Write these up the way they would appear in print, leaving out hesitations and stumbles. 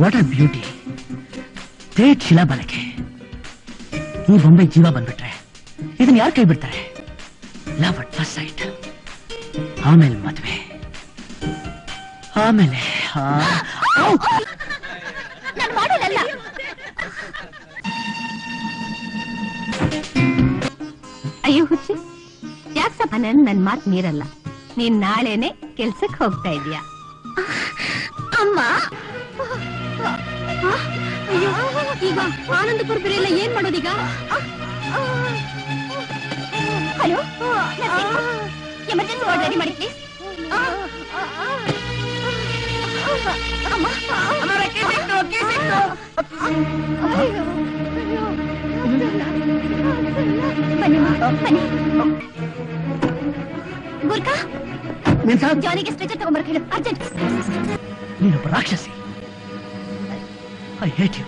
What are beauty. ಥೇಟ್ ಶಿಲಾ ಬಾಲಕೆ. ಈ ಬೊಂಬೆ ಜೀವ ಬಂದ್ಬಿಟ್ರೆ ಇದನ್ನ ಯಾರು ಕೈ ಬಿಡ್ತಾರೆ? ಲವ್ ಅಟ್ ಫಸ್ಟ್ ಸೈಟ್, ಆಮೇಲೆ ಮದುವೆ, ಆಮೇಲೆ ಅಯ್ಯೋ ಹುಚ್ಚಿ, ಯಾಕೆ ಸಪ ನನ್ ಮಾತು ಮೀರಲ್ಲ. ನೀನ್ ನಾಳೆನೆ ಕೆಲ್ಸಕ್ಕೆ ಹೋಗ್ತಾ ಇದೀಯಾ? ಅಮ್ಮ ಅಯ್ಯೋ, ಈಗ ಆನಂದಪುರ ಬೇರೆಲ್ಲ ಏನ್ ಮಾಡೋದೀಗ? ಹಲೋ, ಎಮರ್ಜೆನ್ಸಿ ವಾರ್ಡ್ ರೆಡಿ ಮಾಡಿ ಪ್ಲೀಸ್. ಗುರ್ಕಾ, ಜಾನಿಗೆ ಸ್ಟ್ರೆಚರ್ ತಗೊಂಬರ್ಕ ಹೇಳು, ಅರ್ಜೆಂಟ್. ನೀನೊಬ್ಬ ರಾಕ್ಷಸಿ. I hate you.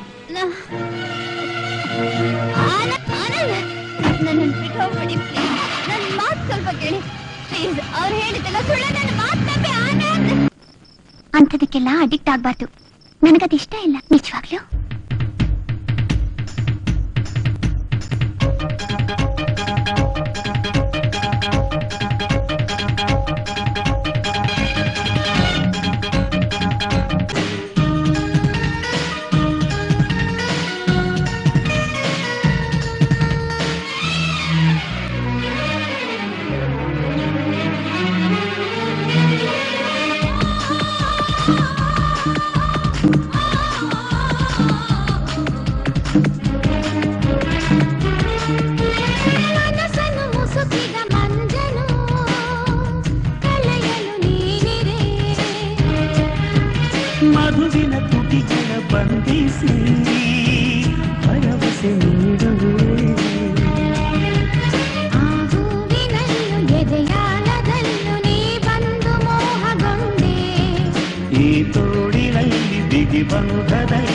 ನನ್ನ ಬಿಟ್ಟು ಹೋಗ್ಬೇಡಿ ಪ್ಲೀಸ್. ನನ್ನ ಮಾತು ಸ್ವಲ್ಪ ಕೇಳಿ ಪ್ಲೀಸ್. ಅವ್ರು ಹೇಳಿದ್ದೆಲ್ಲ ಸುಳ್ಳ. ನನ್ನ ಮಾತು ನಂಬಿ ಆನಂದ್. ಅಂಥದಕ್ಕೆಲ್ಲ ಅಡಿಕ್ಟ್ ಆಗ್ಬಾರ್ದು. ನನಗದು ಇಷ್ಟ ಇಲ್ಲ ನಿಜವಾಗ್ಲೂ. ಮಧುವಿನ ತುಟಿಗಳ ಬಂಧಿಸಿ ಭರವಸೆ ನೀಡುವೆ. ಆ ಹೂವಿನಲ್ಲೂ ಎದೆಯಾಳದಲ್ಲೂ ನೀ ಬಂದು ಮೋಹಗೊಂಡೆ. ಈ ತೋಡಿನಲ್ಲಿ ಬಿಗಿ ಬಂಧದಲ್ಲಿ